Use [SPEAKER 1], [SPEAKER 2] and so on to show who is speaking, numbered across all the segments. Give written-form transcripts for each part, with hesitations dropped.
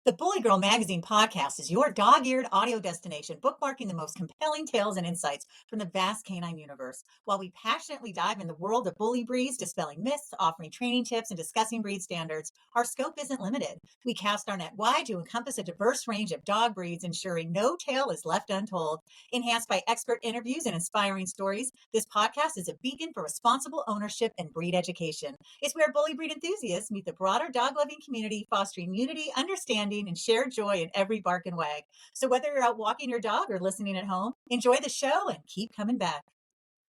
[SPEAKER 1] The Bully Girl Magazine podcast is your dog eared audio destination, bookmarking the most compelling tales and insights from the vast canine universe. While we passionately dive in the world of bully breeds, dispelling myths, offering training tips, and discussing breed standards, our scope isn't limited. We cast our net wide to encompass a diverse range of dog breeds, ensuring no tale is left untold. Enhanced by expert interviews and inspiring stories, this podcast is a beacon for responsible ownership and breed education. It's where bully breed enthusiasts meet the broader dog loving community, fostering unity, understanding, and shared joy in every bark and wag. So, whether you're out walking your dog or listening at home, enjoy the show and keep coming back.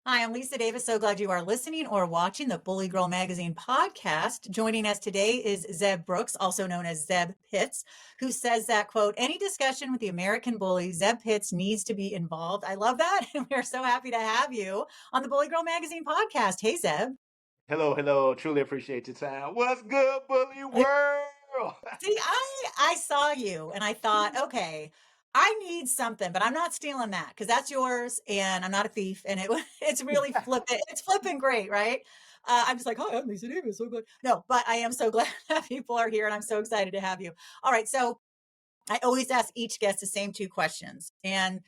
[SPEAKER 1] Hi, I'm Lisa Davis. So glad you are listening or watching the Bully Girl Magazine podcast. Joining us today is Zeb Brooks, also known as Zeb Pitts, who says that, quote, any discussion with the American bully, Zeb Pitts needs to be involved. I love that. And we're so happy to have you on the Bully Girl Magazine podcast. Hey, Zeb.
[SPEAKER 2] Hello, hello. Truly appreciate your time. What's good, bully world?
[SPEAKER 1] See, I saw you and I thought, okay, I need something, but I'm not stealing that because that's yours, and I'm not a thief. And it's really flipping. It's flipping great, right? I'm just like, hi, I'm Lisa Davis. So good. No, but I am so glad that people are here, and I'm so excited to have you. All right, so I always ask each guest the same two questions, and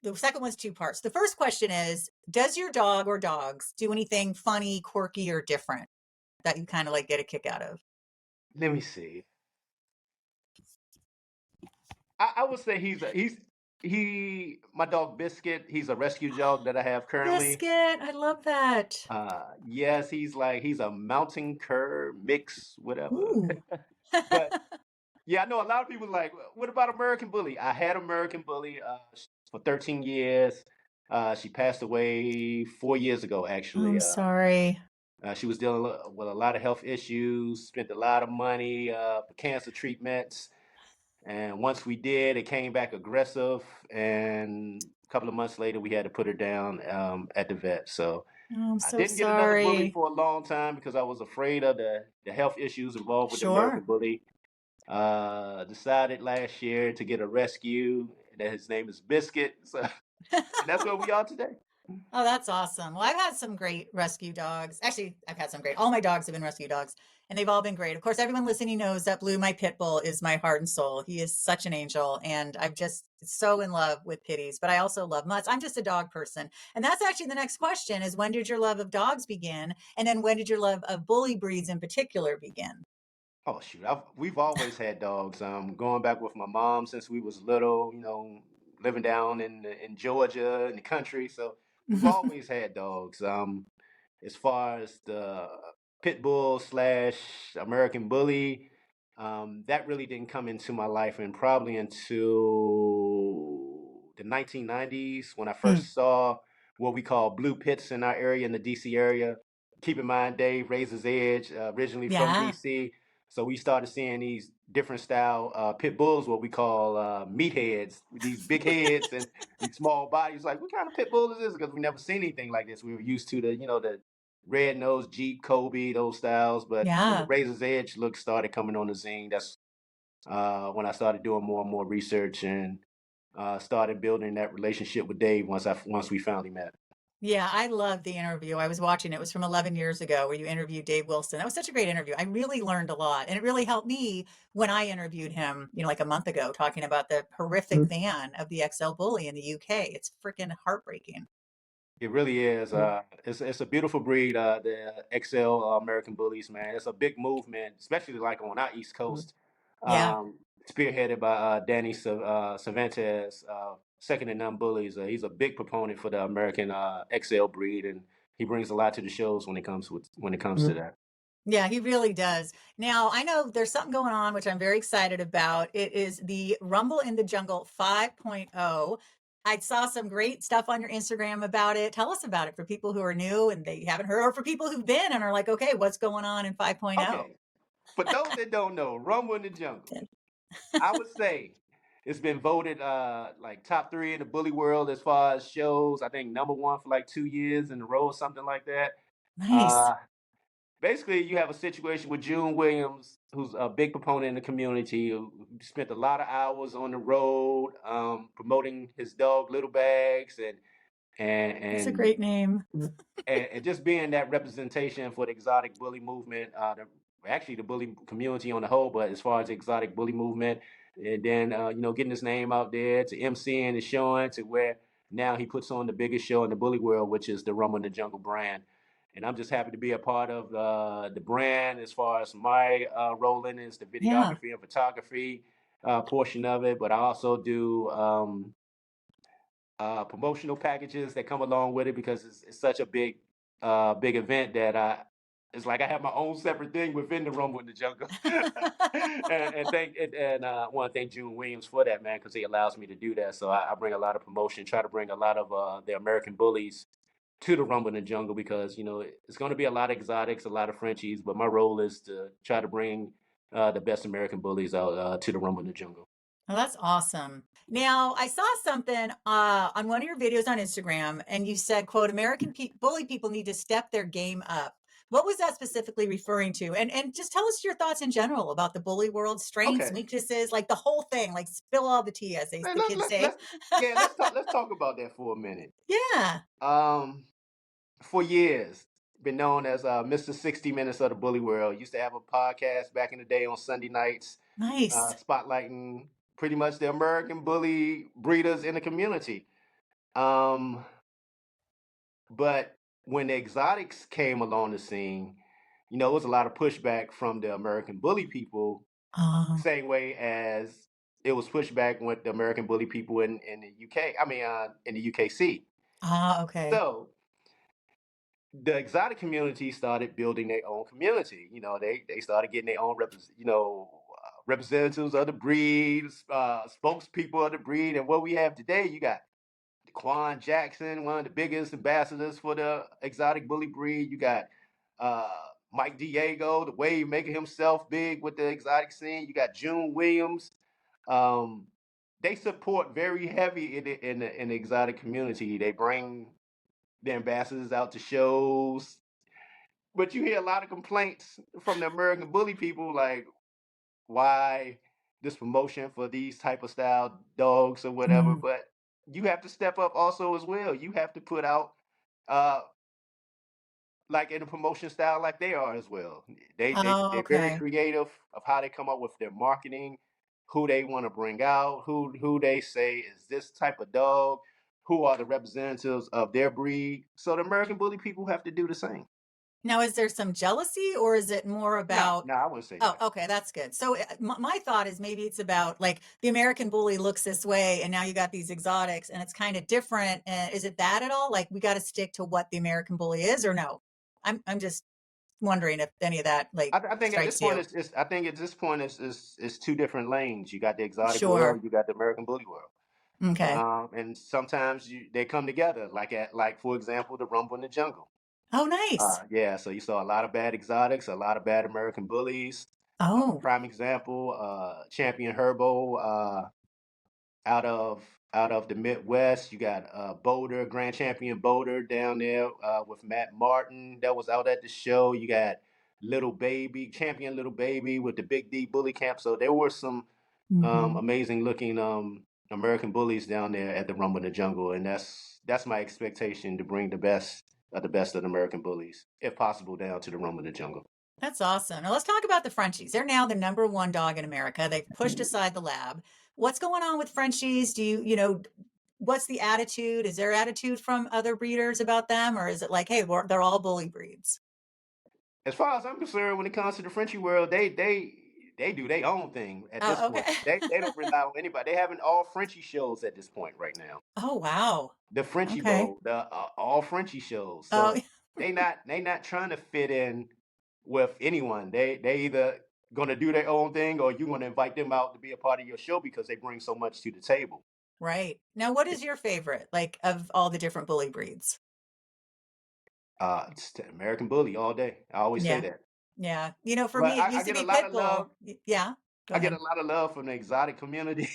[SPEAKER 1] the second one's two parts. The first question is, does your dog or dogs do anything funny, quirky, or different that you kind of like get a kick out of?
[SPEAKER 2] Let me see. I would say my dog Biscuit. He's a rescue dog that I have currently.
[SPEAKER 1] Biscuit, I love that.
[SPEAKER 2] Yes, he's a mountain cur mix, whatever.
[SPEAKER 1] Ooh.
[SPEAKER 2] But yeah, I know a lot of people like, what about American Bully? I had American Bully for 13 years. She passed away 4 years ago, actually.
[SPEAKER 1] I'm sorry.
[SPEAKER 2] She was dealing with a lot of health issues, spent a lot of money for cancer treatments. And once we did, it came back aggressive. And a couple of months later, we had to put her down at the vet. So
[SPEAKER 1] Oh, I'm
[SPEAKER 2] I
[SPEAKER 1] so
[SPEAKER 2] didn't get another bully
[SPEAKER 1] sorry.
[SPEAKER 2] for a long time because I was afraid of the health issues involved with the American
[SPEAKER 1] Sure.
[SPEAKER 2] Bully. Decided last year to get a rescue. That his name is Biscuit. So, and that's where we are today.
[SPEAKER 1] Oh, that's awesome. Well, I've had some great rescue dogs. Actually, I've had some great. All my dogs have been rescue dogs, and they've all been great. Of course, everyone listening knows that Blue, my pit bull, is my heart and soul. He is such an angel, and I'm just so in love with pitties. But I also love mutts. I'm just a dog person, and that's actually the next question: is when did your love of dogs begin, and then when did your love of bully breeds in particular begin?
[SPEAKER 2] Oh shoot, we've always had dogs. Going back with my mom since we was little, living down in Georgia in the country. So we've always had dogs. As far as the pit bull slash American bully, that really didn't come into my life and probably until the 1990s when I
[SPEAKER 1] Mm,
[SPEAKER 2] first saw what we call blue pits in our area in the DC area. Keep in mind, Dave Razor's Edge, originally from
[SPEAKER 1] yeah.
[SPEAKER 2] DC. So we started seeing these different style pit bulls, what we call meatheads, with these big heads and these small bodies. Like, what kind of pit bull is this? Because we never seen anything like this. We were used to the red nose Jeep, Kobe, those styles. But when the
[SPEAKER 1] Yeah.
[SPEAKER 2] Razor's Edge look started coming on the scene, that's when I started doing more and more research and started building that relationship with Dave once we finally met.
[SPEAKER 1] Yeah, I love the interview. I was watching it was from 11 years ago where you interviewed Dave Wilson. That was such a great interview. I really learned a lot. And it really helped me when I interviewed him, like a month ago, talking about the horrific ban of the XL bully in the UK. It's freaking heartbreaking.
[SPEAKER 2] It really is. It's a beautiful breed. The XL American Bullies, man. It's a big movement, especially like on our East Coast.
[SPEAKER 1] Yeah.
[SPEAKER 2] Spearheaded by Danny Cervantes, second to none bullies. He's a big proponent for the American XL breed, and he brings a lot to the shows when it comes to that.
[SPEAKER 1] Yeah, he really does. Now, I know there's something going on, which I'm very excited about. It is the Rumble in the Jungle 5.0. I saw some great stuff on your Instagram about it. Tell us about it for people who are new and they haven't heard, or for people who've been and are like, okay, what's going on in 5.0?
[SPEAKER 2] Okay, for those that don't know, Rumble in the Jungle, I would say it's been voted like top three in the bully world as far as shows. I think number one for like 2 years in a row, something like that.
[SPEAKER 1] Nice.
[SPEAKER 2] Uh, Basically, you have a situation with June Williams, who's a big proponent in the community, who spent a lot of hours on the road promoting his dog Little Bags and
[SPEAKER 1] That's a
[SPEAKER 2] and
[SPEAKER 1] great name.
[SPEAKER 2] and just being that representation for the exotic bully movement, actually the bully community on the whole, but as far as the exotic bully movement, and then getting his name out there to MCing and showing to where now he puts on the biggest show in the bully world, which is the Rumble in the Jungle brand. And I'm just happy to be a part of the brand as far as my role in is the
[SPEAKER 1] Yeah.
[SPEAKER 2] videography and photography portion of it. But I also do promotional packages that come along with it because it's such a big event that it's like I have my own separate thing within the Rumble in the Jungle. I want to thank June Williams for that, man, because he allows me to do that. So I bring a lot of promotion, try to bring a lot of the American bullies to the Rumble in the Jungle because it's going to be a lot of exotics, a lot of Frenchies, but my role is to try to bring the best American bullies out to the Rumble in the Jungle.
[SPEAKER 1] Oh, that's awesome. Now, I saw something on one of your videos on Instagram, and you said, "quote bully people need to step their game up." What was that specifically referring to? And just tell us your thoughts in general about the bully world, strengths,
[SPEAKER 2] Okay,
[SPEAKER 1] weaknesses, like the whole thing. Like spill all the tea, as
[SPEAKER 2] man,
[SPEAKER 1] the kids say.
[SPEAKER 2] let's talk about that for a minute.
[SPEAKER 1] Yeah,
[SPEAKER 2] Um, for years, been known as Mr. 60 Minutes of the Bully World. Used to have a podcast back in the day on Sunday nights,
[SPEAKER 1] nice.
[SPEAKER 2] spotlighting pretty much the American bully breeders in the community. Um, but when the exotics came along the scene, it was a lot of pushback from the American bully people,
[SPEAKER 1] Oh,
[SPEAKER 2] same way as it was pushback with the American bully people in the UK. I mean, in the UKC.
[SPEAKER 1] okay.
[SPEAKER 2] So the exotic community started building their own community. They started getting their own representatives of the breed, spokespeople of the breed, and what we have today, you got Quan Jackson, one of the biggest ambassadors for the exotic bully breed. You got uh, Mike Diego, the wave making himself big with the exotic scene. You got June Williams. Um, they support very heavy in the exotic community. They bring the ambassadors out to shows, but you hear a lot of complaints from the American bully people, like why this promotion for these type of style dogs or whatever.
[SPEAKER 1] Mm.
[SPEAKER 2] But you have to step up also as well. You have to put out uh like in a promotion style like they are as well.
[SPEAKER 1] Oh,
[SPEAKER 2] They're very
[SPEAKER 1] okay.
[SPEAKER 2] creative of how they come up with their marketing, who they want to bring out, who they say is this type of dog, who are the representatives of their breed. So the American bully people have to do the same.
[SPEAKER 1] Now, is there some jealousy, or is it more
[SPEAKER 2] No,
[SPEAKER 1] about?
[SPEAKER 2] no, I wouldn't say
[SPEAKER 1] Oh,
[SPEAKER 2] that.
[SPEAKER 1] okay, that's good. So my thought is maybe it's about like the American bully looks this way, and now you got these exotics, and it's kind of different. And is it that at all? Like we got to stick to what the American bully is, or no? I'm just wondering if any of that like
[SPEAKER 2] I think at this
[SPEAKER 1] strikes
[SPEAKER 2] point
[SPEAKER 1] you.
[SPEAKER 2] it's I think at this point it's two different lanes. You got the exotic
[SPEAKER 1] Sure.
[SPEAKER 2] world, you got the American bully world.
[SPEAKER 1] Okay.
[SPEAKER 2] And sometimes they come together, like for example the Rumble in the Jungle.
[SPEAKER 1] Oh, nice.
[SPEAKER 2] Yeah, so you saw a lot of bad exotics, a lot of bad American bullies.
[SPEAKER 1] Oh.
[SPEAKER 2] Prime example, Champion Herbo, out of the Midwest. You got Boulder, Grand Champion Boulder down there with Matt Martin that was out at the show. You got Little Baby, Champion Little Baby with the Big D Bully Camp. So there were some
[SPEAKER 1] Hmm.
[SPEAKER 2] amazing looking American bullies down there at the Rumble in the Jungle, and that's my expectation to bring the best of the American bullies, if possible, down to the Rumble in the Jungle.
[SPEAKER 1] That's awesome. Now let's talk about the Frenchies. They're now the number one dog in America. They've pushed aside the lab. What's going on with Frenchies? What's the attitude? Is there attitude from other breeders about them? Or is it like, hey, they're all bully breeds?
[SPEAKER 2] As far as I'm concerned, when it comes to the Frenchie world, they do their own thing at this
[SPEAKER 1] Oh,
[SPEAKER 2] point.
[SPEAKER 1] okay.
[SPEAKER 2] They don't rely on anybody. They having all Frenchie shows at this point right now.
[SPEAKER 1] Oh, wow.
[SPEAKER 2] The Frenchie
[SPEAKER 1] Okay.
[SPEAKER 2] Bowl, the all Frenchie shows.
[SPEAKER 1] Oh,
[SPEAKER 2] So they not trying to fit in with anyone. They either gonna do their own thing or you gonna invite them out to be a part of your show because they bring so much to the table.
[SPEAKER 1] right. Now, what is your favorite, like, of all the different bully breeds?
[SPEAKER 2] It's the American Bully all day. I always say
[SPEAKER 1] Yeah.
[SPEAKER 2] that.
[SPEAKER 1] Yeah. For
[SPEAKER 2] But
[SPEAKER 1] me, it used
[SPEAKER 2] I
[SPEAKER 1] to
[SPEAKER 2] get a
[SPEAKER 1] be
[SPEAKER 2] lot
[SPEAKER 1] pit
[SPEAKER 2] of love.
[SPEAKER 1] bull. Yeah. Go
[SPEAKER 2] I get a
[SPEAKER 1] ahead.
[SPEAKER 2] lot of love from the exotic community.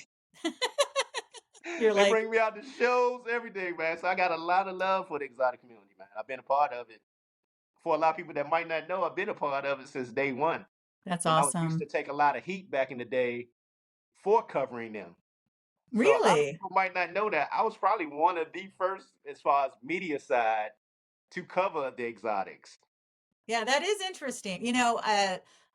[SPEAKER 1] You're
[SPEAKER 2] They
[SPEAKER 1] like,
[SPEAKER 2] bring me out to shows, everything, man. So I got a lot of love for the exotic community, man. I've been a part of it. For a lot of people that might not know, I've been a part of it since day one.
[SPEAKER 1] that's
[SPEAKER 2] And I used to
[SPEAKER 1] awesome.
[SPEAKER 2] take a lot of heat back in the day for covering them. So a lot of
[SPEAKER 1] Really?
[SPEAKER 2] people might not know that I was probably one of the first, as far as media side, to cover the exotics.
[SPEAKER 1] Yeah, that is interesting.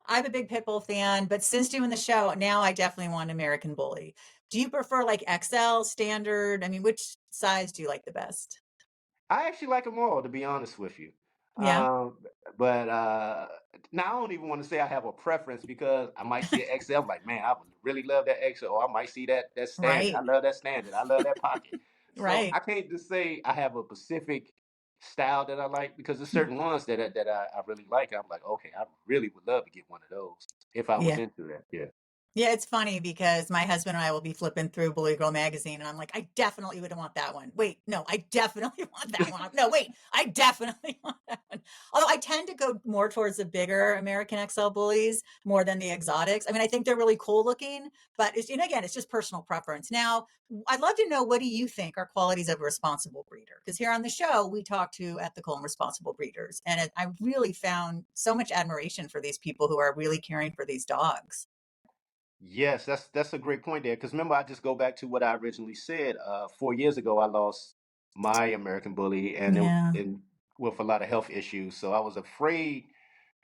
[SPEAKER 1] I'm a big pit bull fan, but since doing the show, now I definitely want American Bully. Do you prefer like XL, standard? I mean, which size do you like the best?
[SPEAKER 2] I actually like them all, to be honest with you.
[SPEAKER 1] Yeah,
[SPEAKER 2] Um, but now I don't even want to say I have a preference because I might see an XL, like, man, I would really love that XL. Or I might see that standard. I
[SPEAKER 1] right,
[SPEAKER 2] love that standard. I love that pocket. So I
[SPEAKER 1] right.
[SPEAKER 2] can't just say I have a specific style that I like because there's certain ones that I really like. I'm like, okay, I really would love to get one of those if I was
[SPEAKER 1] Yeah.
[SPEAKER 2] into that. Yeah.
[SPEAKER 1] Yeah, it's funny because my husband and I will be flipping through Bully Girl magazine, and I'm like, I definitely would want that one. Wait, no, I definitely want that one. No, wait, I definitely want that one. Although I tend to go more towards the bigger American XL bullies more than the exotics. I mean, I think they're really cool looking, but it's, again, it's just personal preference. Now, I'd love to know, what do you think are qualities of a responsible breeder? Because here on the show, we talk to ethical and responsible breeders, and I really found so much admiration for these people who are really caring for these dogs.
[SPEAKER 2] Yes, that's a great point there. Because remember, I just go back to what I originally said. 4 years ago, I lost my American Bully,
[SPEAKER 1] Yeah,
[SPEAKER 2] and with a lot of health issues. So I was afraid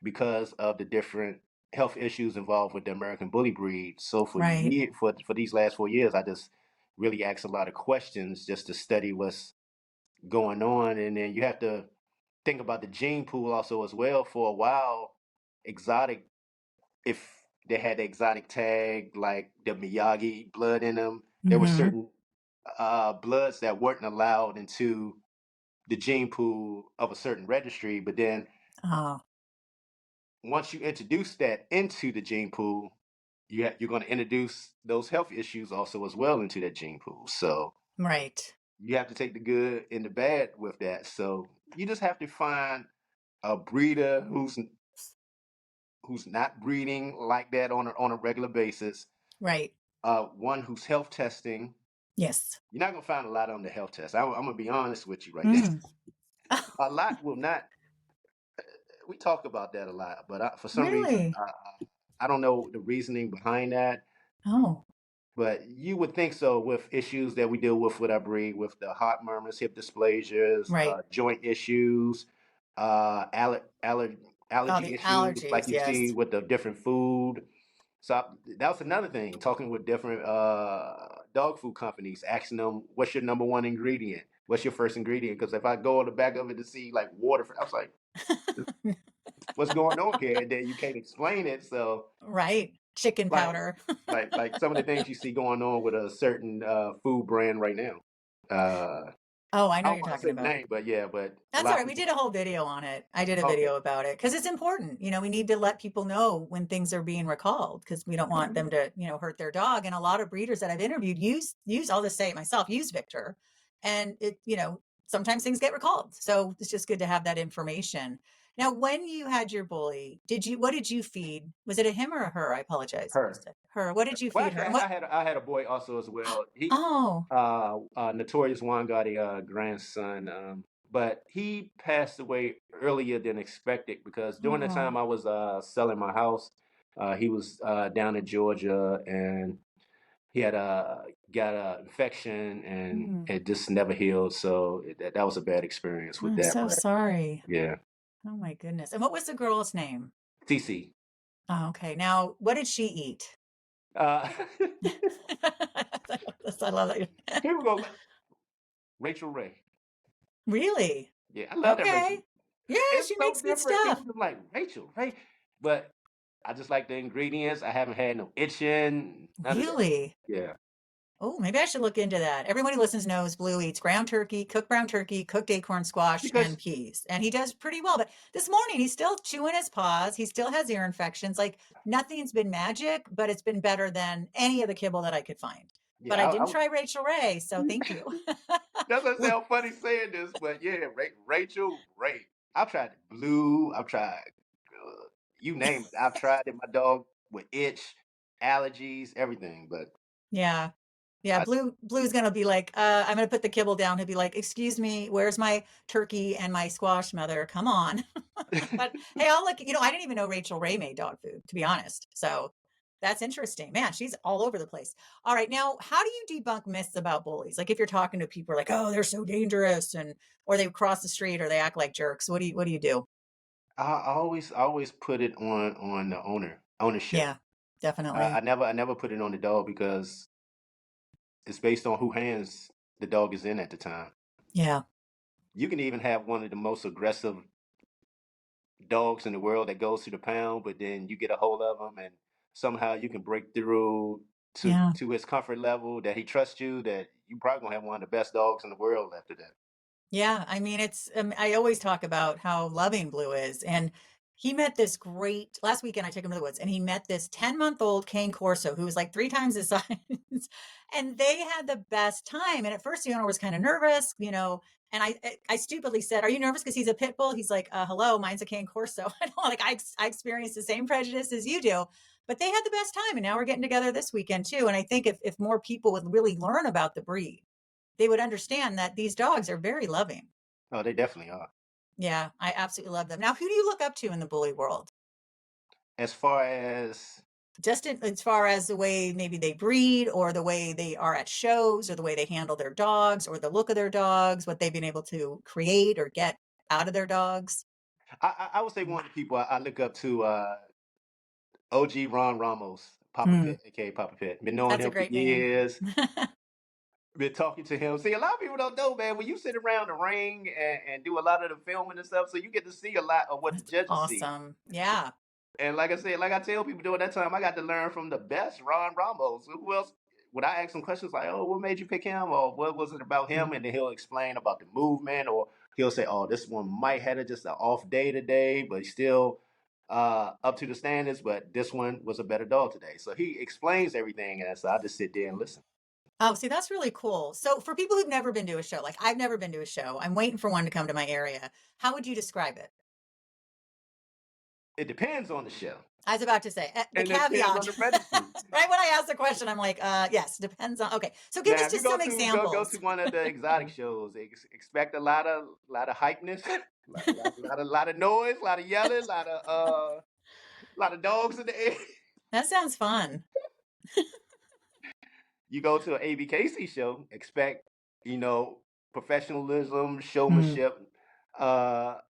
[SPEAKER 2] because of the different health issues involved with the American Bully breed. So
[SPEAKER 1] right.
[SPEAKER 2] for these last 4 years, I just really asked a lot of questions just to study what's going on, and then you have to think about the gene pool also as well. For a while, exotic if they had the exotic tag, like the Miyagi blood in them, there were
[SPEAKER 1] Mhm.
[SPEAKER 2] certain bloods that weren't allowed into the gene pool of a certain registry. But then
[SPEAKER 1] Oh,
[SPEAKER 2] once you introduce that into the gene pool, you're going to introduce those health issues also as well into that gene pool. So
[SPEAKER 1] right,
[SPEAKER 2] you have to take the good and the bad with that. So you just have to find a breeder who's not breeding like that on a regular basis,
[SPEAKER 1] right.
[SPEAKER 2] one who's health testing.
[SPEAKER 1] Yes.
[SPEAKER 2] You're not gonna find a lot on the health test. I'm gonna be honest with you right there.
[SPEAKER 1] Mm.
[SPEAKER 2] A lot will not. We talk about that a lot, but for some reason,
[SPEAKER 1] Really?
[SPEAKER 2] I don't know the reasoning behind that.
[SPEAKER 1] Oh,
[SPEAKER 2] But you would think so with issues that we deal with our breed, with the heart murmurs, hip dysplasias,
[SPEAKER 1] right.
[SPEAKER 2] joint issues,
[SPEAKER 1] Oh,
[SPEAKER 2] allergy
[SPEAKER 1] the
[SPEAKER 2] issues, like
[SPEAKER 1] allergies,
[SPEAKER 2] you see
[SPEAKER 1] yes.
[SPEAKER 2] with the different food. So that was another thing, talking with different dog food companies, asking them, what's your number one ingredient? What's your first ingredient? Because if I go on the back of it to see like water, I was like, what's going on here? And then you can't explain it. So
[SPEAKER 1] Right. Chicken
[SPEAKER 2] like
[SPEAKER 1] powder.
[SPEAKER 2] like some of the things you see going on with a certain food brand right now. Uh,
[SPEAKER 1] Oh, I
[SPEAKER 2] I
[SPEAKER 1] know what
[SPEAKER 2] don't
[SPEAKER 1] you're
[SPEAKER 2] want to
[SPEAKER 1] talking
[SPEAKER 2] say the
[SPEAKER 1] about.
[SPEAKER 2] name, but yeah, but a
[SPEAKER 1] That's all
[SPEAKER 2] lot of
[SPEAKER 1] right. We
[SPEAKER 2] people.
[SPEAKER 1] did a whole video on it. I did a
[SPEAKER 2] Okay.
[SPEAKER 1] video about it because it's important. We need to let people know when things are being recalled because we don't want them to, hurt their dog. And a lot of breeders that I've interviewed use, I'll just say it myself, use Victor. And sometimes things get recalled. So it's just good to have that information. Now, when you had your bully, what did you feed? Was it a him or a her? I apologize if I
[SPEAKER 2] Her.
[SPEAKER 1] said her. What did you
[SPEAKER 2] Well,
[SPEAKER 1] feed her?
[SPEAKER 2] actually,
[SPEAKER 1] And what?
[SPEAKER 2] I had a boy also as well. He
[SPEAKER 1] Oh,
[SPEAKER 2] Notorious One got a grandson, but he passed away earlier than expected because during the
[SPEAKER 1] oh,
[SPEAKER 2] time I was selling my house, he was down in Georgia and he had got a infection and
[SPEAKER 1] hmm.
[SPEAKER 2] it just never healed. So that was a bad experience with
[SPEAKER 1] I'm
[SPEAKER 2] that.
[SPEAKER 1] so
[SPEAKER 2] But
[SPEAKER 1] sorry.
[SPEAKER 2] yeah,
[SPEAKER 1] Oh my goodness. And what was the girl's name?
[SPEAKER 2] TC.
[SPEAKER 1] Oh, okay. Now, what did she eat?
[SPEAKER 2] Uh,
[SPEAKER 1] I love that.
[SPEAKER 2] here we go. Rachel Ray.
[SPEAKER 1] Really?
[SPEAKER 2] Yeah, I love that Rachel.
[SPEAKER 1] Okay. Yeah,
[SPEAKER 2] It's
[SPEAKER 1] she
[SPEAKER 2] so
[SPEAKER 1] makes good
[SPEAKER 2] different. People
[SPEAKER 1] stuff.
[SPEAKER 2] be like Rachel Ray, but I just like the ingredients. I haven't had no itching, none of that.
[SPEAKER 1] Really?
[SPEAKER 2] Yeah,
[SPEAKER 1] Oh, maybe I should look into that. Everybody who listens knows Blue eats ground turkey, cooked acorn squash, and
[SPEAKER 2] because
[SPEAKER 1] peas. And he does pretty well. But this morning, he's still chewing his paws. He still has ear infections. Like nothing's been magic, but it's been better than any of the kibble that I could find. But
[SPEAKER 2] yeah,
[SPEAKER 1] I didn't try Rachel Ray, so thank you.
[SPEAKER 2] doesn't sound funny saying this, but yeah, Rachel Ray. I've tried blue. I've tried you name it. I've tried it. My dog with itch, allergies, everything. But
[SPEAKER 1] Yeah. Yeah,
[SPEAKER 2] I,
[SPEAKER 1] Blue's gonna be like, I'm gonna put the kibble down. He'll be like, excuse me, where's my turkey and my squash, mother? Come on. But hey, I'll look, I didn't even know Rachel Ray made dog food, to be honest. So that's interesting. Man, she's all over the place. All right, now how do you debunk myths about bullies? Like if you're talking to people like, oh, they're so dangerous, and or they cross the street or they act like jerks. What do you do?
[SPEAKER 2] I always put it on the ownership.
[SPEAKER 1] Yeah, definitely.
[SPEAKER 2] I never put it on the dog because it's based on who hands the dog is in at the time.
[SPEAKER 1] Yeah,
[SPEAKER 2] You can even have one of the most aggressive dogs in the world that goes to the pound, but then you get a hold of him and somehow you can break through
[SPEAKER 1] yeah.
[SPEAKER 2] to his comfort level that he trusts you. That you probably gonna have one of the best dogs in the world after that.
[SPEAKER 1] Yeah, I mean, I always talk about how loving Blue is. And he met this great, last weekend I took him to the woods and he met this 10-month-old cane corso who was like 3 times his size. And they had the best time. And at first the owner was kind of nervous, and I stupidly said, "Are you nervous because he's a pit bull?" He's like, "Hello, mine's a cane corso." I don't like, I experienced the same prejudice as you do, but they had the best time. And now we're getting together this weekend too. And I think if more people would really learn about the breed, they would understand that these dogs are very loving.
[SPEAKER 2] Oh, they definitely are.
[SPEAKER 1] Yeah, I absolutely love them. Now, who do you look up to in the bully world?
[SPEAKER 2] As far as
[SPEAKER 1] Just as far as the way maybe they breed or the way they are at shows or the way they handle their dogs or the look of their dogs, what they've been able to create or get out of their dogs.
[SPEAKER 2] I would say one of the people I look up to, OG Ron Ramos, Papa
[SPEAKER 1] Hmm,
[SPEAKER 2] Pitt, aka Papa Pitt. Been knowing
[SPEAKER 1] that's a
[SPEAKER 2] him for
[SPEAKER 1] great name.
[SPEAKER 2] years. Been talking to him. See, a lot of people don't know, man. When you sit around the ring and do a lot of the filming and stuff, so you get to see a lot of what the
[SPEAKER 1] That's
[SPEAKER 2] judges see.
[SPEAKER 1] awesome. Yeah.
[SPEAKER 2] And like I said, like I tell people during that time, I got to learn from the best Ron Ramos. Who else? When I ask him questions like, "Oh, what made you pick him?" or "What was it about him?" and then he'll explain about the movement, or he'll say, "Oh, this one might have just an off day today, but he's still up to the standards. But this one was a better dog today." So he explains everything, and so I just sit there and listen.
[SPEAKER 1] Oh, see, that's really cool. So, for people who've never been to a show, like I've never been to a show, I'm waiting for one to come to my area. How would you describe it?
[SPEAKER 2] It depends on the show,
[SPEAKER 1] I was about to say the
[SPEAKER 2] and it depends on
[SPEAKER 1] caveat.
[SPEAKER 2] the registry.
[SPEAKER 1] Right when I asked the question, I'm like, yes, depends on. Okay, so give
[SPEAKER 2] Now,
[SPEAKER 1] us
[SPEAKER 2] if you
[SPEAKER 1] just some
[SPEAKER 2] go to
[SPEAKER 1] examples.
[SPEAKER 2] one of the exotic shows, expect a lot of hypeness, lot of noise, a lot of yelling, lot of dogs in the air.
[SPEAKER 1] That sounds fun.
[SPEAKER 2] You go to an ABKC show, expect you know professionalism,
[SPEAKER 1] Mm.
[SPEAKER 2] showmanship.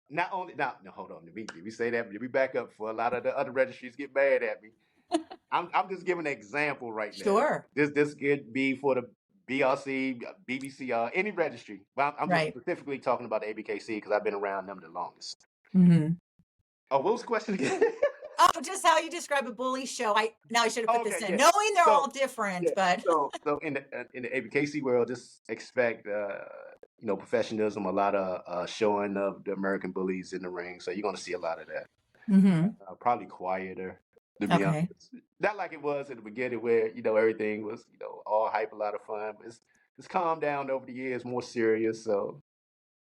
[SPEAKER 2] Not only now, no, hold on, let me say that. Let me back up for a lot of the other registries get mad at me. I'm just giving an example right now.
[SPEAKER 1] Sure.
[SPEAKER 2] This could be for the BRC, BBC, any registry. But I'm just
[SPEAKER 1] Right.
[SPEAKER 2] specifically talking about the ABKC because I've been around them the longest.
[SPEAKER 1] Hmm.
[SPEAKER 2] Oh, what was the question again?
[SPEAKER 1] Oh, just how you describe a bully show. I should have put this
[SPEAKER 2] Okay,
[SPEAKER 1] in,
[SPEAKER 2] yeah.
[SPEAKER 1] knowing they're all
[SPEAKER 2] So
[SPEAKER 1] different,
[SPEAKER 2] yeah,
[SPEAKER 1] but
[SPEAKER 2] so in the ABKC world, just expect professionalism, a lot of showing of the American bullies in the ring. So you're gonna see a lot of that.
[SPEAKER 1] hmm.
[SPEAKER 2] Probably quieter, to be
[SPEAKER 1] Okay.
[SPEAKER 2] honest. Not like it was in the beginning where, everything was, all hype, a lot of fun. But it's calmed down over the years, more serious. So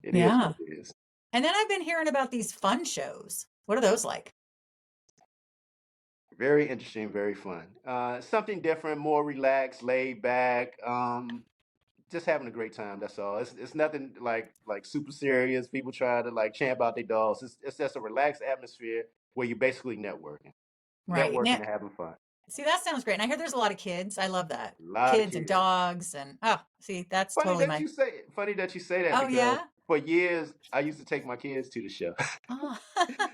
[SPEAKER 2] it is what
[SPEAKER 1] Yeah.
[SPEAKER 2] it is.
[SPEAKER 1] And then I've been hearing about these fun shows. What are those like?
[SPEAKER 2] Very interesting, very fun. Something different, more relaxed, laid back. Just having a great time. That's all. It's nothing like super serious. People try to like champ out their dogs. It's just a relaxed atmosphere where you're basically
[SPEAKER 1] Right.
[SPEAKER 2] networking
[SPEAKER 1] Now,
[SPEAKER 2] and having fun.
[SPEAKER 1] see, that sounds great. And I hear there's a lot of kids. I love that.
[SPEAKER 2] A lot of
[SPEAKER 1] Kids and
[SPEAKER 2] kids.
[SPEAKER 1] dogs and oh, see, that's totally my.
[SPEAKER 2] Funny that you say that
[SPEAKER 1] Oh
[SPEAKER 2] because
[SPEAKER 1] yeah.
[SPEAKER 2] for years I used to take my kids to the show.
[SPEAKER 1] Oh.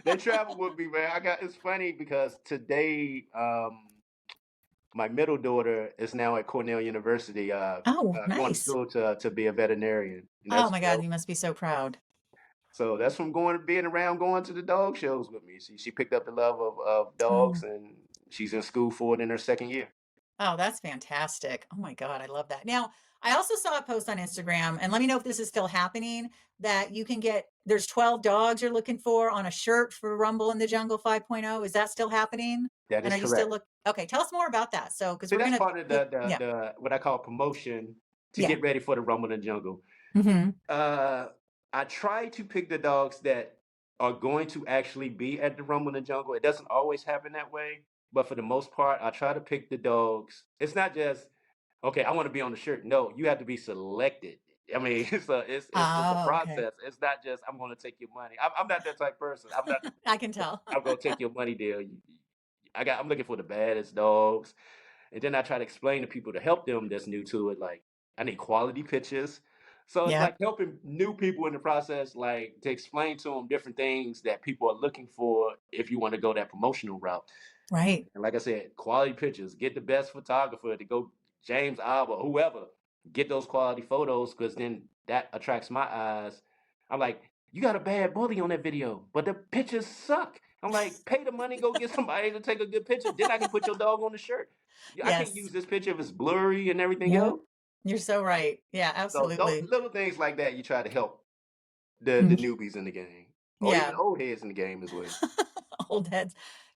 [SPEAKER 2] They travel with me, man. It's funny because today my middle daughter is now at Cornell University,
[SPEAKER 1] Oh,
[SPEAKER 2] going to
[SPEAKER 1] nice.
[SPEAKER 2] school to be a veterinarian. And
[SPEAKER 1] Oh
[SPEAKER 2] that's
[SPEAKER 1] my God, you must be so proud.
[SPEAKER 2] so that's from being around going to the dog shows with me. She picked up the love of dogs
[SPEAKER 1] Oh.
[SPEAKER 2] and she's in school for it in her second year.
[SPEAKER 1] Oh, that's fantastic. Oh my God, I love that. Now, I also saw a post on Instagram, and let me know if this is still happening, that you can get, there's 12 dogs you're looking for on a shirt for Rumble in the Jungle 5.0. Is that still happening?
[SPEAKER 2] That
[SPEAKER 1] And
[SPEAKER 2] is
[SPEAKER 1] are you still
[SPEAKER 2] correct.
[SPEAKER 1] okay, tell us more about that. So, because
[SPEAKER 2] See,
[SPEAKER 1] we're
[SPEAKER 2] that's
[SPEAKER 1] gonna
[SPEAKER 2] part of
[SPEAKER 1] put, yeah,
[SPEAKER 2] the what I call promotion to
[SPEAKER 1] yeah.
[SPEAKER 2] get ready for the Rumble in the Jungle.
[SPEAKER 1] Hmm.
[SPEAKER 2] Uh, I try to pick the dogs that are going to actually be at the Rumble in the Jungle. It doesn't always happen that way, but for the most part, I try to pick the dogs. It's not just okay. I want to be on the shirt. No, you have to be selected. I mean, it's a
[SPEAKER 1] Oh, okay.
[SPEAKER 2] process. It's not just I'm going to take your money. I'm not that type of person. I'm not.
[SPEAKER 1] I can tell.
[SPEAKER 2] I'm going to take your money deal. I'm looking for the baddest dogs, and then I try to explain to people to help them that's new to it. Like I need quality pictures. So it's
[SPEAKER 1] Yep.
[SPEAKER 2] like helping new people in the process, like to explain to them different things that people are looking for if you want to go that promotional route.
[SPEAKER 1] Right.
[SPEAKER 2] And like I said, quality pictures. Get the best photographer to go, James Alba, whoever. Get those quality photos because then that attracts my eyes. I'm like, you got a bad bully on that video, but the pictures suck. I'm like, pay the money, go get somebody to take a good picture. Then I can put your dog on the shirt. I can't
[SPEAKER 1] Yes.
[SPEAKER 2] use this picture if it's blurry and everything
[SPEAKER 1] Yep.
[SPEAKER 2] else.
[SPEAKER 1] You're so right. Yeah,
[SPEAKER 2] So
[SPEAKER 1] absolutely.
[SPEAKER 2] little things like that, you try to help the
[SPEAKER 1] Mm.
[SPEAKER 2] newbies in the game, or even
[SPEAKER 1] Yeah.
[SPEAKER 2] old heads in the game as well.
[SPEAKER 1] Old heads.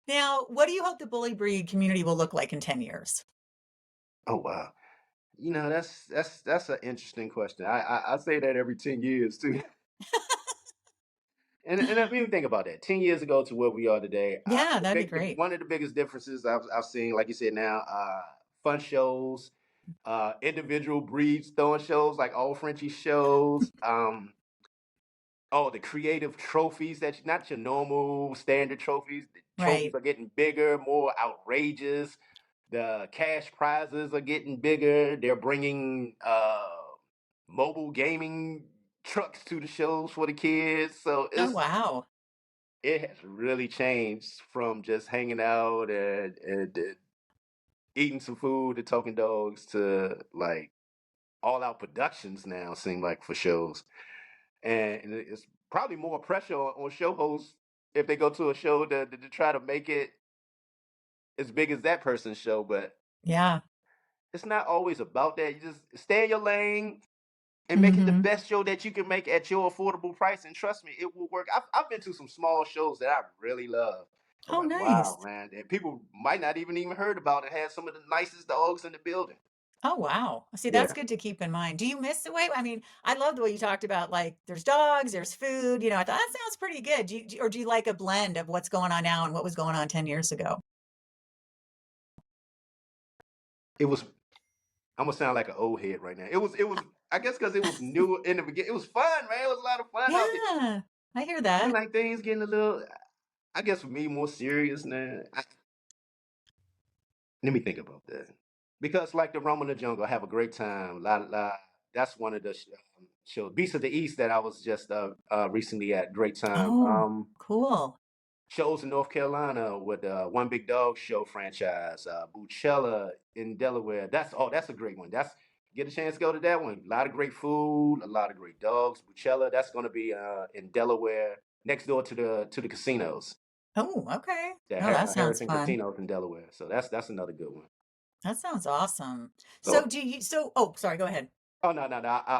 [SPEAKER 1] Now, what do you hope the bully breed community will look like in 10 years?
[SPEAKER 2] Oh wow. That's an interesting question. I say that every 10 years too. And I mean, think about that. 10 years ago to where we are today,
[SPEAKER 1] Yeah, that'd be great.
[SPEAKER 2] one of the biggest differences I've seen, like you said, now, fun shows, individual breeds throwing shows like all Frenchie shows. Oh, the creative trophies that not your normal standard trophies. The trophies
[SPEAKER 1] Right.
[SPEAKER 2] are getting bigger, more outrageous. The cash prizes are getting bigger. They're bringing mobile gaming trucks to the shows for the kids. So
[SPEAKER 1] Oh, wow.
[SPEAKER 2] it has really changed from just hanging out and eating some food and talking dogs to like all out productions now seem like for shows. And it's probably more pressure on show hosts if they go to a show to try to make it as big as that person's show, but
[SPEAKER 1] Yeah.
[SPEAKER 2] it's not always about that. You just stay in your lane and make it the
[SPEAKER 1] Mhm.
[SPEAKER 2] best show that you can make at your affordable price. And trust me, it will work. I've been to some small shows that I really love. I'm
[SPEAKER 1] Oh,
[SPEAKER 2] like, wow,
[SPEAKER 1] nice.
[SPEAKER 2] man. And people might not even heard about it. Had some of the nicest dogs in the building.
[SPEAKER 1] Oh, wow. See, that's
[SPEAKER 2] Yeah.
[SPEAKER 1] good to keep in mind. Do you miss the way? I mean, I love the way you talked about like there's dogs, there's food. I thought that sounds pretty good. Or do you like a blend of what's going on now and what was going on 10 years ago?
[SPEAKER 2] It was I'm gonna sound like an old head right now. It was I guess because it was new in the beginning. It was fun, man. It was a lot of fun out there.
[SPEAKER 1] Yeah, I hear
[SPEAKER 2] Then
[SPEAKER 1] that.
[SPEAKER 2] like things getting a little I guess for me more serious now. Let me think about that. Because like the Rum in the Jungle, I have a great time. That's one of the shows. Beast of the East that I was just recently at. Great time.
[SPEAKER 1] Oh, cool.
[SPEAKER 2] Shows in North Carolina with One Big Dog Show franchise. Buchella in Delaware. That's a great one. That's get a chance to go to that one. A lot of great food, a lot of great dogs. Buchella. That's going to be in Delaware, next door to the casinos.
[SPEAKER 1] Oh, okay.
[SPEAKER 2] The
[SPEAKER 1] No, that sounds
[SPEAKER 2] Harrison
[SPEAKER 1] fun.
[SPEAKER 2] Casinos in Delaware. So that's another good one.
[SPEAKER 1] That sounds awesome. So
[SPEAKER 2] So
[SPEAKER 1] do you, so, oh, sorry, go ahead.
[SPEAKER 2] oh no.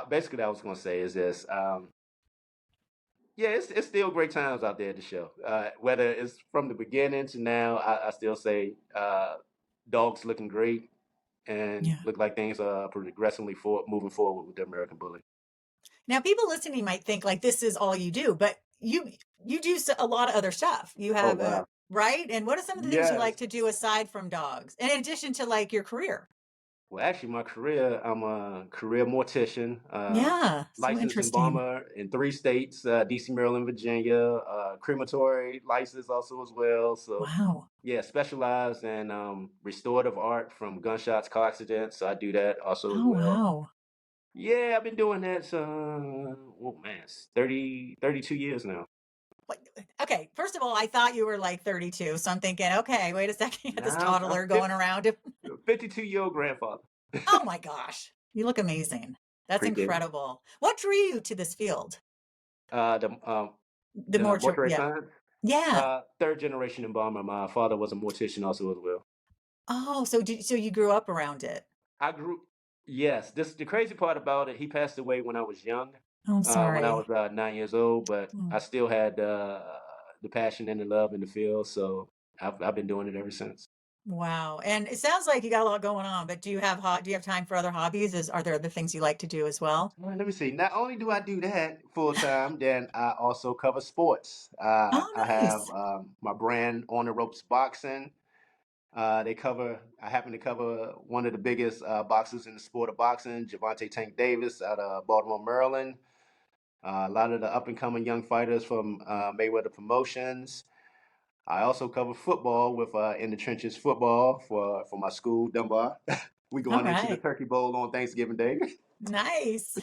[SPEAKER 2] Basically, what I was gonna say is this. Yeah, it's still great times out there at the show. Whether it's from the beginning to now, I still say dogs looking great and
[SPEAKER 1] Yeah.
[SPEAKER 2] look like things are progressively moving forward with the American Bully.
[SPEAKER 1] Now, people listening might think like this is all you do, but you do a lot of other stuff. You
[SPEAKER 2] Oh
[SPEAKER 1] have a
[SPEAKER 2] wow.
[SPEAKER 1] right. And what are some of the things you like
[SPEAKER 2] Yes.
[SPEAKER 1] to do aside from dogs, in addition to like your career?
[SPEAKER 2] Well, actually, my career, I'm a career mortician,
[SPEAKER 1] Yeah, so
[SPEAKER 2] licensed
[SPEAKER 1] interesting.
[SPEAKER 2] embalmer in 3 states, DC, Maryland, Virginia, crematory license also as well. So,
[SPEAKER 1] Wow.
[SPEAKER 2] yeah, specialized in restorative art from gunshots, car accidents. So I do that also as
[SPEAKER 1] Oh,
[SPEAKER 2] well.
[SPEAKER 1] wow.
[SPEAKER 2] Yeah, I've been doing that, oh man, it's 32 years now.
[SPEAKER 1] Like, okay, first of all, I thought you were like 32, so I'm thinking, okay, wait a second, you got this
[SPEAKER 2] Now I'm
[SPEAKER 1] toddler going around.
[SPEAKER 2] 52-year-old grandfather.
[SPEAKER 1] Oh my gosh, you look amazing. That's
[SPEAKER 2] Appreciate it.
[SPEAKER 1] incredible. What drew you to this field?
[SPEAKER 2] The
[SPEAKER 1] The mortuary,
[SPEAKER 2] mortuary
[SPEAKER 1] yeah,
[SPEAKER 2] science.
[SPEAKER 1] yeah.
[SPEAKER 2] Third generation embalmer. My father was a mortician also as well.
[SPEAKER 1] Oh, so you grew up around it.
[SPEAKER 2] I grew. Yes, this the crazy part about it. He passed away when I was young,
[SPEAKER 1] Oh, I'm
[SPEAKER 2] when I
[SPEAKER 1] sorry.
[SPEAKER 2] was 9 years old. But I
[SPEAKER 1] Mm.
[SPEAKER 2] still had the passion and the love in the field, so I've been doing it ever since.
[SPEAKER 1] Wow. And it sounds like you got a lot going on, but do you have time for other hobbies? Are there other things you like to do as well?
[SPEAKER 2] Well, let me see. Not only do I do that full time, then I also cover sports. I
[SPEAKER 1] Oh,
[SPEAKER 2] have
[SPEAKER 1] nice.
[SPEAKER 2] my brand On the Ropes Boxing. I happen to cover one of the biggest boxers in the sport of boxing, Javante Tank Davis out of Baltimore, Maryland. A lot of the up and coming young fighters from Mayweather Promotions. I also cover football with In the Trenches football for my school, Dunbar, We
[SPEAKER 1] All
[SPEAKER 2] going into the
[SPEAKER 1] right.
[SPEAKER 2] Turkey Bowl on Thanksgiving Day.
[SPEAKER 1] Nice.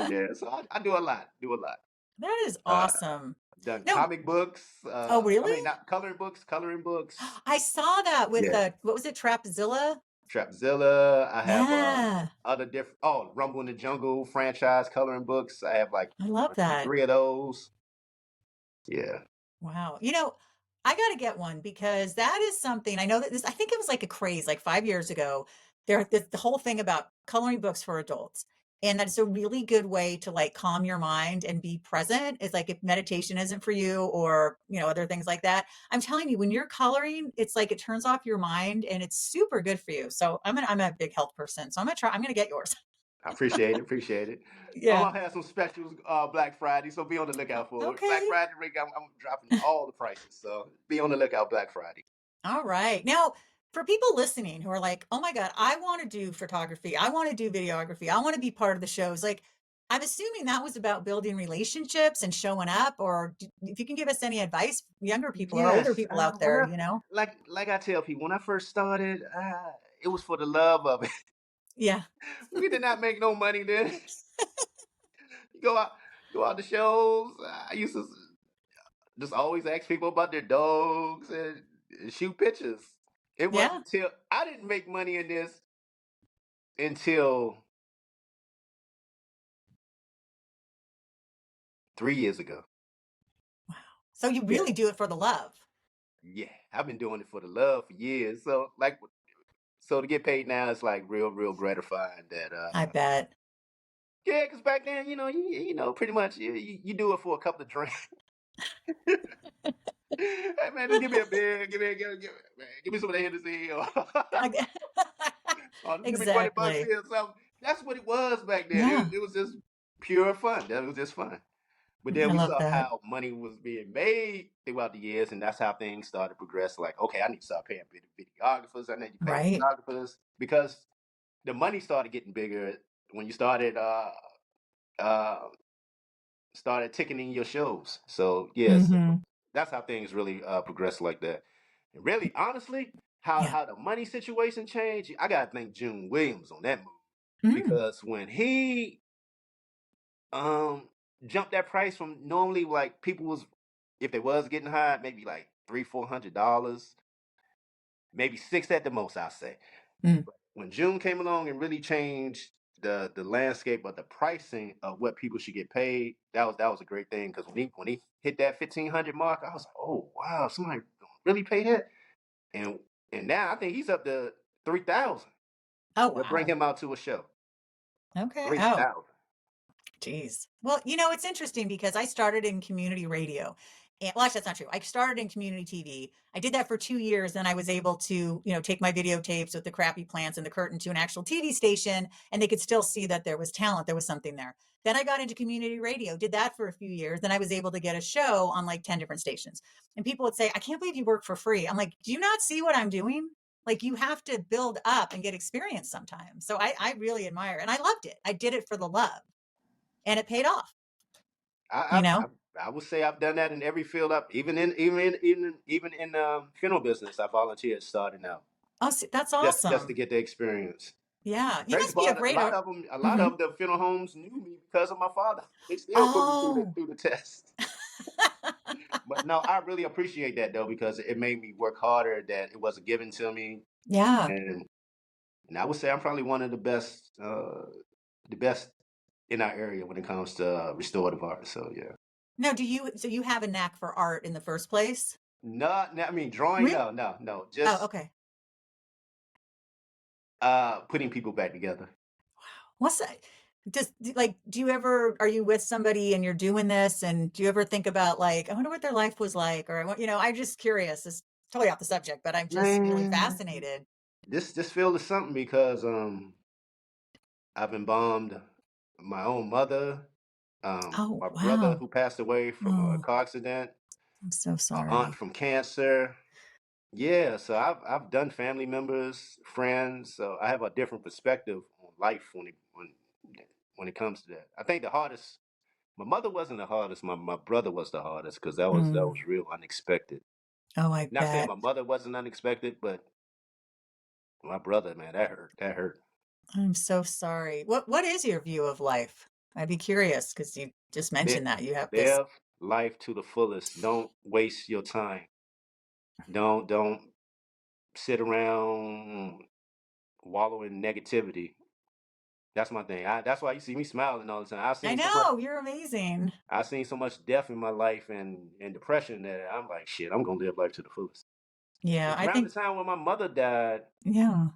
[SPEAKER 2] Yeah, so I do a lot. Do a lot.
[SPEAKER 1] That is
[SPEAKER 2] Uh,
[SPEAKER 1] awesome.
[SPEAKER 2] done
[SPEAKER 1] No,
[SPEAKER 2] comic books.
[SPEAKER 1] oh,
[SPEAKER 2] I
[SPEAKER 1] really?
[SPEAKER 2] mean, not coloring books. Coloring books.
[SPEAKER 1] I saw that with
[SPEAKER 2] Yeah,
[SPEAKER 1] what was it, Trapzilla?
[SPEAKER 2] Trapzilla. I have
[SPEAKER 1] Yeah,
[SPEAKER 2] other different. Oh, Rumble in the Jungle franchise coloring books. I have like
[SPEAKER 1] I love that.
[SPEAKER 2] three of those. Yeah.
[SPEAKER 1] Wow. I got to get one because that is something I know that I think it was like a craze like 5 years ago. The whole thing about coloring books for adults. And that's a really good way to like calm your mind and be present. It's like if meditation isn't for you or, other things like that. I'm telling you, when you're coloring, it's like it turns off your mind and it's super good for you. So I'm a big health person. So I'm going to get yours.
[SPEAKER 2] I appreciate it. Appreciate it. I'm
[SPEAKER 1] Yeah.
[SPEAKER 2] gonna have some specials Black Friday, so be on the lookout for it. Black
[SPEAKER 1] Okay.
[SPEAKER 2] Friday, Rick, I'm dropping all the prices, so be on the lookout Black Friday.
[SPEAKER 1] All right. Now, for people listening who are like, oh my God, I want to do photography, I want to do videography, I want to be part of the shows. Like, I'm assuming that was about building relationships and showing up, or if you can give us any advice, younger people or older
[SPEAKER 2] Yes,
[SPEAKER 1] people out
[SPEAKER 2] when
[SPEAKER 1] there,
[SPEAKER 2] I like I tell people when I first started, it was for the love of it.
[SPEAKER 1] Yeah.
[SPEAKER 2] We did not make no money then. You go out to shows. I used to just always ask people about their dogs and shoot pictures. It
[SPEAKER 1] Yeah.
[SPEAKER 2] wasn't till I didn't make money in this until 3 years ago.
[SPEAKER 1] Wow. So you
[SPEAKER 2] Yeah.
[SPEAKER 1] really do it for the love.
[SPEAKER 2] Yeah, I've been doing it for the love for years. So to get paid now, it's like real gratifying. That
[SPEAKER 1] I bet.
[SPEAKER 2] yeah, because back then, pretty much you do it for a couple of drinks. Hey man, just give me a beer, give me some of the Hennessy, or,
[SPEAKER 1] I get-
[SPEAKER 2] or just give me $20
[SPEAKER 1] exactly.
[SPEAKER 2] here or something. That's what it was back then.
[SPEAKER 1] Yeah.
[SPEAKER 2] It was just pure fun. That was just fun. But then
[SPEAKER 1] I
[SPEAKER 2] we
[SPEAKER 1] love
[SPEAKER 2] saw
[SPEAKER 1] that.
[SPEAKER 2] how money was being made throughout the years, and that's how things started to progress. Like, okay, I need to start paying videographers. I need to pay
[SPEAKER 1] Right.
[SPEAKER 2] photographers because the money started getting bigger when you uh, started ticketing your shows. So yes,
[SPEAKER 1] Hmm.
[SPEAKER 2] that's how things really progress like that. And really, honestly,
[SPEAKER 1] Yeah.
[SPEAKER 2] how the money situation changed, I gotta thank June Williams on that move
[SPEAKER 1] Mm.
[SPEAKER 2] because when he um jumped that price from normally like people was if they was getting hired maybe like $300-400, maybe six at the most, I say.
[SPEAKER 1] Mm.
[SPEAKER 2] When June came along and really changed the landscape of the pricing of what people should get paid, that was a great thing because when he hit that 1,500 mark, I was like, oh wow, somebody really pay that, and and now I think he's up to 3,000.
[SPEAKER 1] Oh,
[SPEAKER 2] They'll bring
[SPEAKER 1] wow.
[SPEAKER 2] him out to a show.
[SPEAKER 1] Okay.
[SPEAKER 2] Three
[SPEAKER 1] Oh,
[SPEAKER 2] thousand.
[SPEAKER 1] geez. Well, it's interesting because I started in community radio. Well, actually, that's not true. I started in community TV. I did that for 2 years. Then I was able to, take my videotapes with the crappy plants and the curtain to an actual TV station, and they could still see that there was talent. There was something there. Then I got into community radio, did that for a few years. Then I was able to get a show on like 10 different stations. And people would say, I can't believe you work for free. I'm like, do you not see what I'm doing? Like you have to build up and get experience sometimes. So I really admire it. And I loved it. I did it for the love and it paid off,
[SPEAKER 2] I,
[SPEAKER 1] you
[SPEAKER 2] I
[SPEAKER 1] know?
[SPEAKER 2] I would say I've done that in every field up, even in funeral business. I volunteered starting out
[SPEAKER 1] Oh, see, that's
[SPEAKER 2] just to
[SPEAKER 1] awesome.
[SPEAKER 2] get the experience.
[SPEAKER 1] Yeah. You
[SPEAKER 2] Crazy
[SPEAKER 1] must be a
[SPEAKER 2] part,
[SPEAKER 1] great
[SPEAKER 2] a lot
[SPEAKER 1] Mhm.
[SPEAKER 2] of the funeral homes knew me because of my father. They still put me through the
[SPEAKER 1] Oh.
[SPEAKER 2] through the test. But no, I really appreciate that though because it made me work harder. That it wasn't given to me,
[SPEAKER 1] Yeah.
[SPEAKER 2] and and I would say I'm probably one of the best in our area when it comes to restorative art. So yeah.
[SPEAKER 1] No, so you have a knack for art in the first place?
[SPEAKER 2] No, no, I mean drawing.
[SPEAKER 1] Really?
[SPEAKER 2] No.
[SPEAKER 1] Oh,
[SPEAKER 2] Just
[SPEAKER 1] okay.
[SPEAKER 2] putting people back together.
[SPEAKER 1] What's that? Like, do you ever, are you with somebody and you're doing this? And do you ever think about like, I wonder what their life was like? Or I want, I'm just curious. It's totally off the subject, but I'm just really
[SPEAKER 2] Man,
[SPEAKER 1] fascinated.
[SPEAKER 2] this field is something because I've embalmed my own mother,
[SPEAKER 1] Oh,
[SPEAKER 2] my brother
[SPEAKER 1] wow.
[SPEAKER 2] who passed away from a
[SPEAKER 1] Oh,
[SPEAKER 2] car accident,
[SPEAKER 1] I'm so
[SPEAKER 2] my aunt
[SPEAKER 1] sorry.
[SPEAKER 2] from cancer. Yeah, so I've done family members, friends, so I have a different perspective on life when it comes to that. I think the hardest my mother wasn't the hardest, my brother was the hardest because that was
[SPEAKER 1] Mm.
[SPEAKER 2] real unexpected.
[SPEAKER 1] Oh, I
[SPEAKER 2] Not saying
[SPEAKER 1] bet.
[SPEAKER 2] my mother wasn't unexpected, but My brother, man, that hurt. That hurt.
[SPEAKER 1] I'm so sorry. What is your view of life? I'd be curious because you just
[SPEAKER 2] Live,
[SPEAKER 1] mentioned that you have this.
[SPEAKER 2] live life to the fullest. Don't waste your time. Don't sit around wallow in negativity. That's my thing. That's why you see me smiling all the time.
[SPEAKER 1] I know, you're amazing.
[SPEAKER 2] I've seen so much death in my life and depression that I'm like, shit, I'm gonna live life to the fullest.
[SPEAKER 1] Yeah,
[SPEAKER 2] And
[SPEAKER 1] I
[SPEAKER 2] around the
[SPEAKER 1] think
[SPEAKER 2] time when my mother died,
[SPEAKER 1] yeah.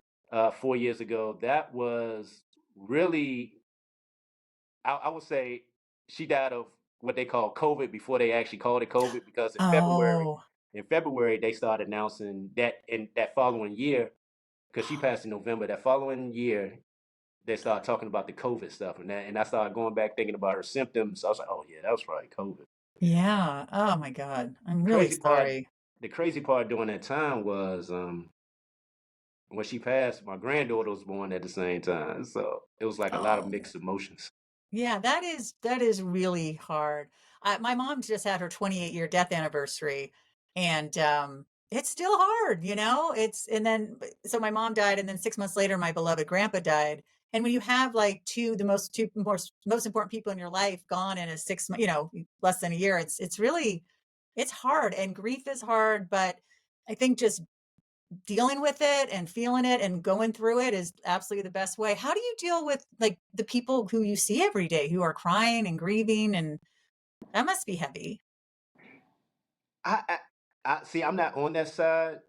[SPEAKER 2] 4 years ago, that was really, I would say, she died of what they call COVID before they actually called it COVID, because
[SPEAKER 1] Oh.
[SPEAKER 2] in February they started announcing that in that following year, because she passed in November. That following year, they started talking about the COVID stuff, and I started going back thinking about her symptoms. I was like, oh yeah, that was right, COVID.
[SPEAKER 1] Yeah. Oh my God. I'm
[SPEAKER 2] The
[SPEAKER 1] really
[SPEAKER 2] crazy part,
[SPEAKER 1] sorry.
[SPEAKER 2] the crazy part during that time was when she passed, my granddaughter was born at the same time, so it was like a lot of
[SPEAKER 1] Oh.
[SPEAKER 2] mixed emotions.
[SPEAKER 1] Yeah, that is really hard. My mom just had her 28-year death anniversary, and it's still hard, you know. It's and then so my mom died, and then 6 months later, my beloved grandpa died. And when you have like two most important people in your life gone in a 6 month, less than a year, it's really it's hard, and grief is hard. But I think just dealing with it and feeling it and going through it is absolutely the best way. How do you deal with like the people who you see every day who are crying and grieving and that must be heavy.
[SPEAKER 2] I, I, I see. I'm not on that side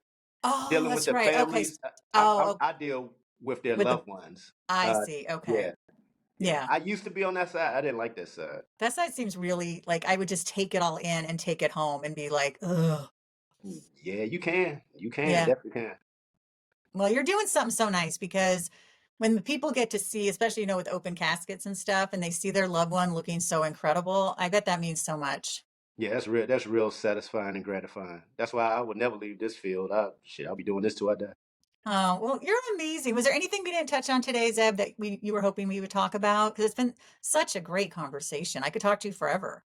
[SPEAKER 1] Oh,
[SPEAKER 2] dealing with
[SPEAKER 1] that's
[SPEAKER 2] the
[SPEAKER 1] right. Okay.
[SPEAKER 2] families.
[SPEAKER 1] Oh,
[SPEAKER 2] I deal with their
[SPEAKER 1] with the
[SPEAKER 2] loved ones.
[SPEAKER 1] I
[SPEAKER 2] Uh,
[SPEAKER 1] see. Okay.
[SPEAKER 2] yeah, yeah.
[SPEAKER 1] Yeah.
[SPEAKER 2] I used to be on that side. I didn't like that side.
[SPEAKER 1] That side seems really like I would just take it all in and take it home and be like, ugh.
[SPEAKER 2] Yeah, you can. You can.
[SPEAKER 1] Yeah.
[SPEAKER 2] Definitely can.
[SPEAKER 1] Well, you're doing something so nice because when the people get to see, especially, with open caskets and stuff, and they see their loved one looking so incredible, I bet that means so much.
[SPEAKER 2] Yeah, that's real. That's real satisfying and gratifying. That's why I would never leave this field. I'll be doing this till I die.
[SPEAKER 1] Oh, well, you're amazing. Was there anything we didn't touch on today, Zeb, that you were hoping we would talk about? Because it's been such a great conversation. I could talk to you forever.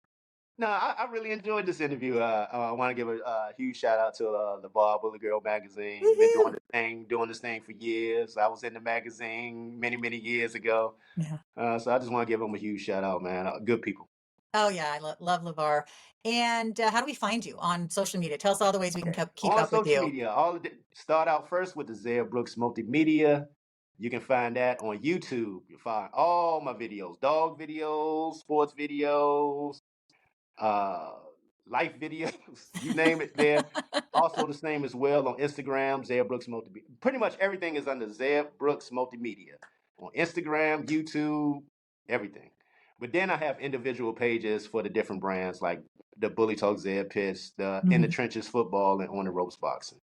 [SPEAKER 2] No, I really enjoyed this interview. I want to give a huge shout out to the Bar Bully Girl magazine. Been
[SPEAKER 1] Woohoo!
[SPEAKER 2] doing this thing for years. I was in the magazine many, many years ago.
[SPEAKER 1] Yeah.
[SPEAKER 2] So I just want to give them a huge shout out, man. Good people.
[SPEAKER 1] Oh, yeah. I love LeVar. And how do we find you on social media? Tell us all the ways we can
[SPEAKER 2] Okay.
[SPEAKER 1] keep
[SPEAKER 2] On
[SPEAKER 1] up with
[SPEAKER 2] social
[SPEAKER 1] you.
[SPEAKER 2] media, start out first with the Zaya Brooks Multimedia. You can find that on YouTube. You'll find all my videos, dog videos, sports videos, uh, life videos, you name it there. Also the same as well on Instagram, Zaya Brooks Multimedia. Pretty much everything is under Zaya Brooks Multimedia on Instagram, YouTube, everything. But then I have individual pages for the different brands like the Bully Talk Zeb Pitch, the In the
[SPEAKER 1] Mhm.
[SPEAKER 2] Trenches Football, and On the Ropes Boxing.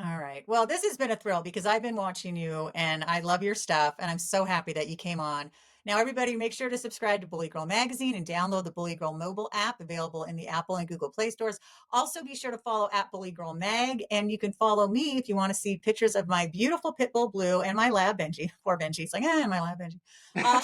[SPEAKER 1] All right. Well, this has been a thrill because I've been watching you and I love your stuff. And I'm so happy that you came on. Now, everybody, make sure to subscribe to Bully Girl Magazine and download the Bully Girl mobile app available in the Apple and Google Play stores. Also, be sure to follow at Bully Girl Mag. And you can follow me if you want to see pictures of my beautiful pit bull Blue and my lab Benji. Poor Benji. It's like, my lab Benji. Uh,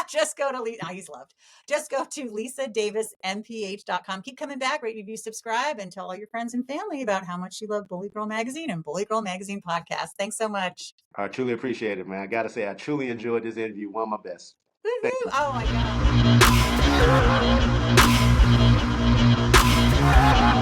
[SPEAKER 1] just go to, he's loved. Just go to lisadavismph.com. Keep coming back, rate, review, subscribe, and tell all your friends and family about how much you love Bully Girl Magazine and Bully Girl Magazine podcast. Thanks so much.
[SPEAKER 2] I truly appreciate it, man. I got to say, I truly enjoyed this interview. One of my best. Thank
[SPEAKER 1] Woohoo!
[SPEAKER 2] you.
[SPEAKER 1] Oh my God.